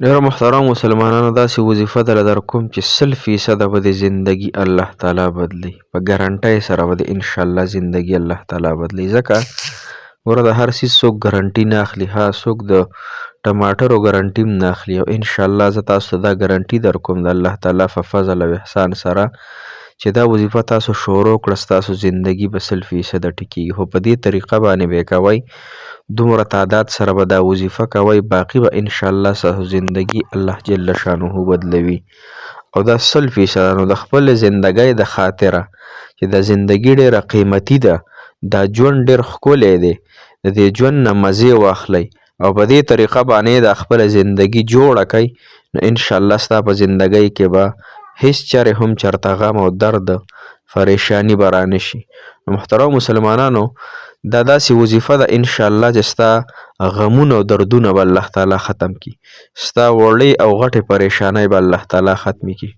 ډیرو محترم مسلمانانو داسې وظیفه در در کوم چې 100% به د زندگی الله تعالی بدلی په ګارانټۍ سره به د انشاءالله زندگی الله تعالی بدلی ځکه ګوره د هر څیز څوک ګارانټي نه اخلي ها څوک د ټماټرو ګارانټي هم نه اخلي او انشاءالله زه تاسو ته دا ګارانټي در کوم د الله تعالی په فضل او احسان سره چې دا وظیفه تاسو شروع کړه ستاسو زندگی به 100% ټیکیږي خو په دې طریقه باندې به یې کوئ دومره تعداد سره به دا وظیفه کوئ باقي به انشاءالله ستاسو زندگی الله جل شانه بدلوي او دا 100% نو د خپل زندګۍ د خاطره چې د زندگی ډیره قیمتي ده دا ژوند ډیر ښکلی دی د دې ژوند نه مزې واخلئ او په دې طریقه باندې د خپل زندگی جوړه کړئ نو انشاءالله ستا په زندګۍ کې به هیڅ چرې هم چرته غم او درد پریشانی به رانشي نو محترم مسلمانانو دا داسې وظیفه ده انشاءالله چې ستا غمونه او دردونه به الله تعالی ختم کړي ستا وړې او غټې پریشانۍ به الله تعالی ختمې کړي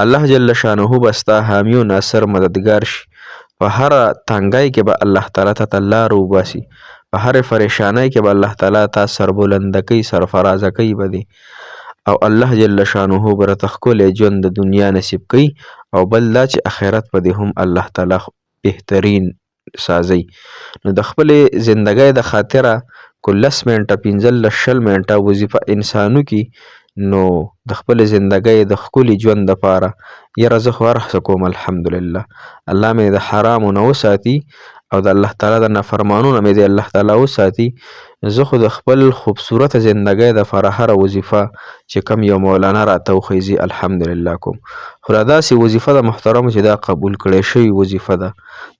الله جل شانه به ستا حامی او ناصر مددګار شي په هره تنګۍ کې به الله تعالی ته لار وباسي په هرې پریشانۍ کې به الله تعالی تا سربلنده کوي سرفرازه کوي به دې او الله جل شانه به راته ښکلی ژوند د دنیا نصیب کوي او بل دا چې آخرت په دې هم الله تعالی بهترین سازي نو د خپلې زندګۍ د خاطره که 10 منټه 15 20 منټه وظیفه انسان وکړي نو د خپلې زندګۍ د ښکلي ژوند دپاره یاره زه خو هر څه کوم الحمدلله الله مې د حرامو نه وساتي او د الله تعالی د نافرمانونو مې د الله تعالی وساتي زه خو د خپل خوبصورت زندګۍ دپاره هره وظیفه چې کم یو مولانا راته وښیي الحمدلله کوم خو دا داسې وظیفه ده محترمو چې دا قبول کړی شوې وظیفه ده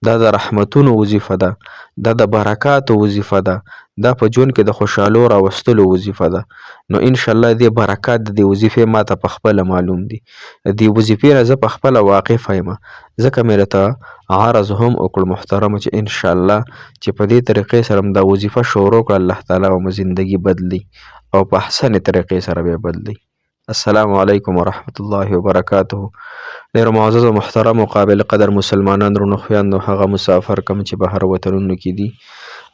دا د رحمتونو وظیفه ده دا د برکاتو وظیفه ده دا په ژوند کې د خوشحالو راوستلو وظیفه ده نو انشاءالله دې برکات د دې وظیفې ماته په خپله معلوم دي د دې وظیفې نه زه په خپله واقف یم ځکه مې راته عرض هم وکړ محترمه چې انشاءالله چې په دې طریقې سره دا وظیفه شروع کړه الله تعالی به زندگی بدلی او په احسن طریقې سره به بدلی السلام علیکم ورحمت الله وبرکاته ډیر معزز او محترم او قابل قدر مسلمانان درنو خویندو هغه مسافر کم چې بهر وطنونو کې دي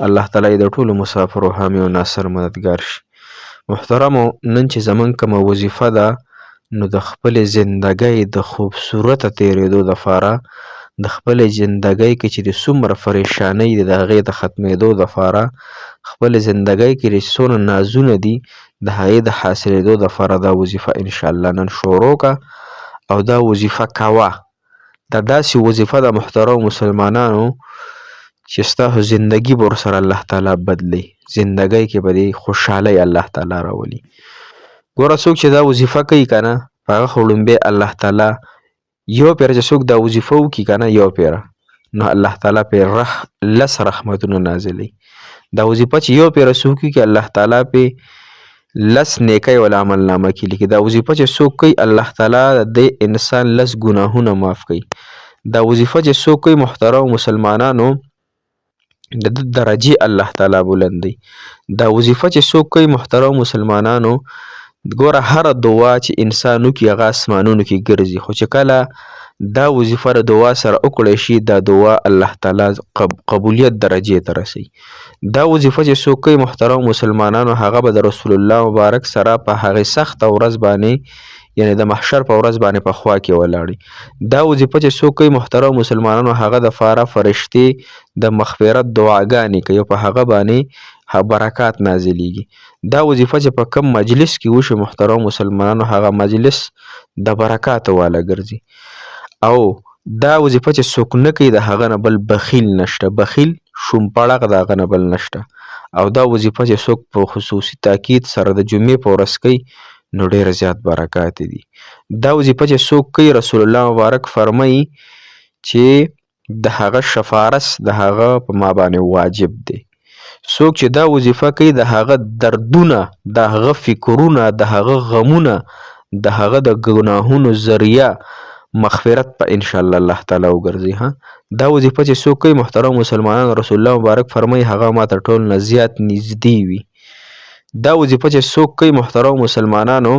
الله تعالی د ټولو مسافرو حامی او ناصر مددګار شي محترمو نن چې زمون کومه وظیفه ده نو د خپل زندګۍ د خوبصورت تیرېدو دپاره د خپل زندګۍ کې چې د څومره پریشانۍ د هغې د ختمېدو دپاره خپل زندګۍ کې چې څونه نازونه دي د هغې د حاصلېدو دپاره دا وظیفه انشاءالله نن شروع کړه او دا وظیفه کوه دا داسې وظیفه د محترم مسلمانانو چې ستاسو زندگی به ورسره الله تعالی بدلی زندګۍ کې به دې خوشحالۍ الله تعالی راولي ګوره څوک چې دا وظیفه کوي که نه په هغه خو لومبی الله تعالی یو پیر چې څوک دا وظیفه وکړي که نه یو پیره نو الله تعالی پې 10 رحمتونه نازلوي دا وظیفه چې یو پیره څوک وکړي الله تعالی پې 10 نیکۍ ولا عمل نامه کې لیکي دا وظیفه چې څوک کوي الله تعالی د انسان 10 ګناهونه معاف کوي دا وظیفه چې څوک کوي محترم مسلمانانو د درجه الله تعالی بلندي دا وظیفه چې څوک کوي محترم مسلمانانو ګوره هر دعا چې انسان وکړي هغه اسمانونو کې ګرځي خو چې کله دا وظیفه د دعا سره وکړی شي دا دعا الله تعالی قبولیت درجې ته رسي دا وظیفه چې څوک کوي محترم مسلمانانو هغه به د رسول الله مبارک سره په هغې سخته ورځ باندې یعنی د محشر په ورځ باندې په خوا کې ولاړي دا وظیفه چې څوک کوي محترم مسلمانانو هغه د فاره فرشتې د مغفرت دعاګانې کوي په هغه باندې برکات نازلیږي دا وظیفه چې په کم مجلس کې وشي محترم مسلمانانو هغه مجلس د برکاتو والا ګرځي او دا وظیفه چې څوک نه کوي د هغه نه بل بخیل نشته بخیل شومپړق د هغه نه بل نشته او دا وظیفه چې څوک په خصوصي تاکید سره د جمعې په ورځ کوي نو ډیر زیات برکات دي دا وظیفه چې څوک کوي رسول الله مبارک فرمایي چې د هغه شفارس د هغه په ما باندې واجب دی څوک چې دا وظیفه کوي د هغه دردونه د هغه فکرونه د هغه غمونه د هغه د ګناهونو ذریعہ مغفرت په ان شاء الله الله تعالی وګرځي ها دا وظیفه چې څوک کوي محترم مسلمانان رسول الله مبارک فرمایي هغه ماته ټول نه زیات نږدې وي دا وظیفه چې څوک کوي محترم مسلمانانو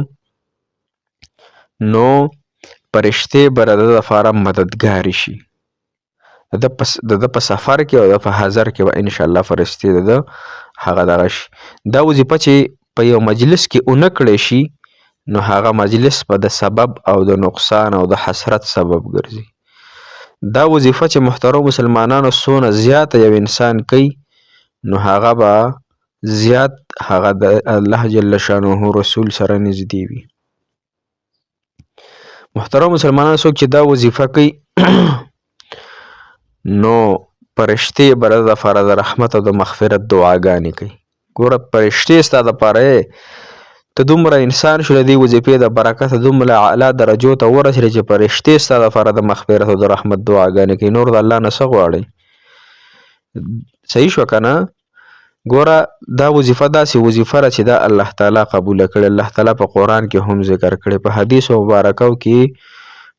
نو فرشتې به د ده لپاره مددګارې شي د ده په سفر کې او د په حضر کې به انشاءالله فرشتې د ده هغه دغه شي دا وظیفه چې په یو مجلس کې ونه کړی شي نو هغه مجلس به د سبب او د نقصان او د حسرت سبب ګرځي. دا وظیفه چې محترم مسلمانانو څونه زیاته یو انسان کوي نو هغه به زیات هغه د الله جل شانه رسول سره نږدې وي. محترم مسلمانانو څوک چې دا وظیفه کوي نو فرشتې به د لپاره د رحمت او د مغفرت دعاګانې کوي. ګوره فرشتې ستا دپاره ته دومره انسان شو د دې وظیفې د برکته دومره اعلی درجو ته ورسېدې چې فرشتې ستا دپاره د مغفرت او د رحمت دعاګانې کوي. نور د الله نه څه غواړئ؟ صحیح شوه که نه؟ ګوره دا وظیفه داسې وظیفه ده چې دا الله تعالی قبوله کړې. الله تعالی په قرآن کې هم ذکر کړی، په حدیثو مبارکو کې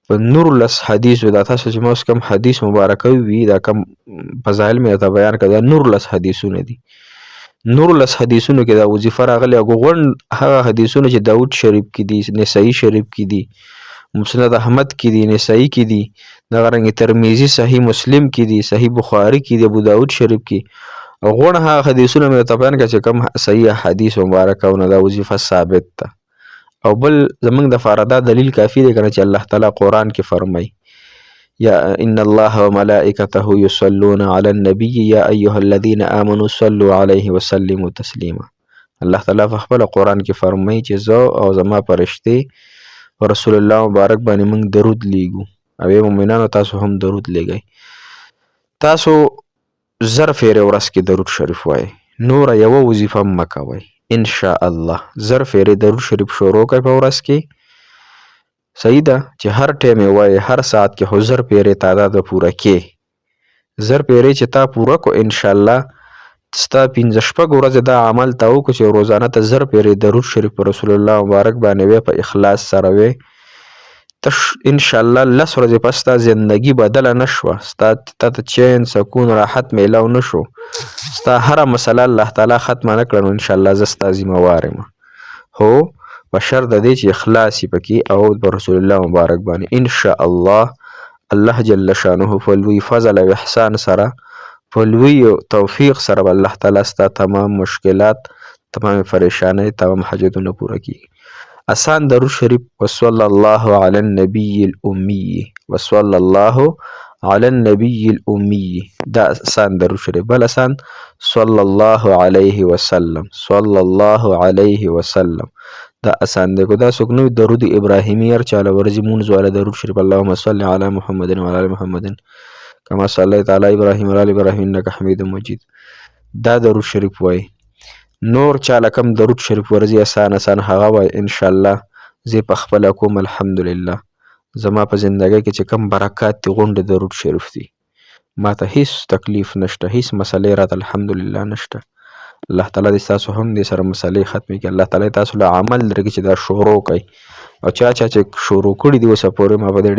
په 19 حدیثو. دا تاسو چې ما اوس کوم حدیث مبارکه وي دا کم فضایل مې درته بیان کړه، دا 19 حدیثونه دي. 19 حدیثونو کې دا وظیفه راغلې. او غونډ هغه حدیثونه چې داود شریف کې دي، نسائی شریف کې دي، مسند احمد کې دي، نسائی کې دي، دغه رنګې ترمذي صحیح مسلم کې دي، صحیح بخاري کې دي، ابو داود شریف کې. او غونډ هغه حدیثونه مې درته بیان کړه چې کوم صحیح حدیث مبارکونه دا وظیفه ثابت ده. او بل زمونږ دپاره دا دلیل کافي دی کنه چې الله تعالی قرآن کې فرمایي یا ان الله وملائکته یصلون علی النبی یا ایها الذین آمنوا صلوا علیه وسلموا تسلیما. الله تعالی په خپل قرآن کې فرمایي چې زه او زما فرشتې په رسول الله مبارک باندې موږ درود لیږو. او مؤمنانو تاسو هم درود لیږئ. تاسو 1000 پیرې ورځ کې درود شریف وایئ، نوره یوه وظیفه مه کوئ. ان شاء الله 1000 پیرې درود شریف شروع کړئ په ورځ کې. صحیح ده چې هر ټیم یې وایي، هر ساعت کې خو 1000 پیرې تعداد پوره کې. 1000 پیرې چې تا پوره کو ان شاء الله ستا 15 ورځې دا عمل ته وکړو چې روزانه ته 1000 پیرې درود شریف په رسول الله مبارک باندې وې په اخلاص سره وې، ان شاء الله 10 ورځې پس ستا زندگی بدله نه شوه، ستا ته چین سکون راحت میلاو نه شو، ستا هره مسله الله تعالی ختمه نه کړه، نو ان شاء الله زه ستا ذمه وار یم. هو په شرط د دې چې اخلاص یې پکې او په رسول الله مبارک باندې ان شاء الله الله جل شانه په لوی فضل او احسان سره په لوی توفیق سره الله تعالی ستا تمام مشکلات، تمام پریشانی، تمام حاجتونه پوره کړي. آسان درود شریف وصلی الله علی النبی الامی، وصلی الله علی النبی الامی، دا آسان درود شریف. بل آسان صلی الله علیه وسلم، صلی الله علیه وسلم، دا آسان دی. دا څوک نوی درود ابراهیمی هر چاله ورځي مونځ والا درود شریف اللهم صل علی محمد وعلی آل محمد کما صلیت علی ابراهیم وعلی آل ابراهیم انک حمید مجید، دا درود شریف وای. نور چاله کم درود شریف ورځي آسان هغه وای ان شاء الله زه په خپل کوم. الحمدلله زما په زندګۍ کې چې کم برکات دي غونډه درود شریف دي، ما ته هیڅ تکلیف نشته، هیڅ مسئله راته الحمدلله نشته. الله تعالی دې تاسو هم دې سره مسئلې ختمې کړي. الله تعالی تاسو له عمل درکړي چې دا شروع کړئ، او چا چې شروع کړي دي اوسه پورې ما په دې